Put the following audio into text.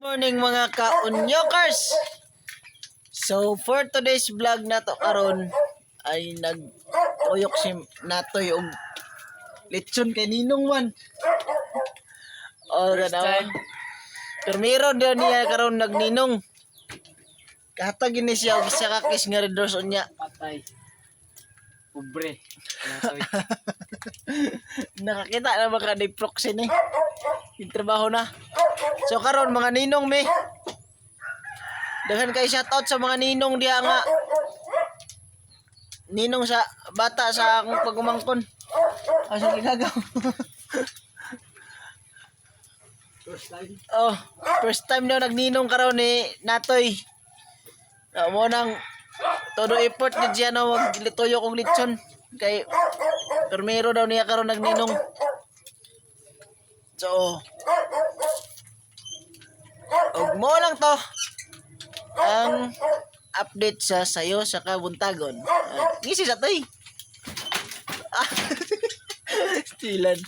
Morning mga ka-unyokers. So for today's vlog na to karon ay nagtuyok si Natoy og lechon kay Ninong Juan. Ganawa. Pero meron daw niya karon nagninong. Kahatag ini siya og isa ka kiss nga red rose unya. Patay. Pobre. Nakakita na ba ka ni proxy ni? Yung trabaho na. So karon mga ninong me. Daghan kay shout out sa mga ninong diha nga. Ninong sa bata sa akong pagumangkon. Asa gigagaw. First time daw nagninong karon ni Natoy. Mo nang todo effort ni siya na maglituyo kong lechon kay permero daw niya karon nagninong. So og mo lang to ang update sa sayo sa kabuntagon. Ngisi sa toy. Stilan.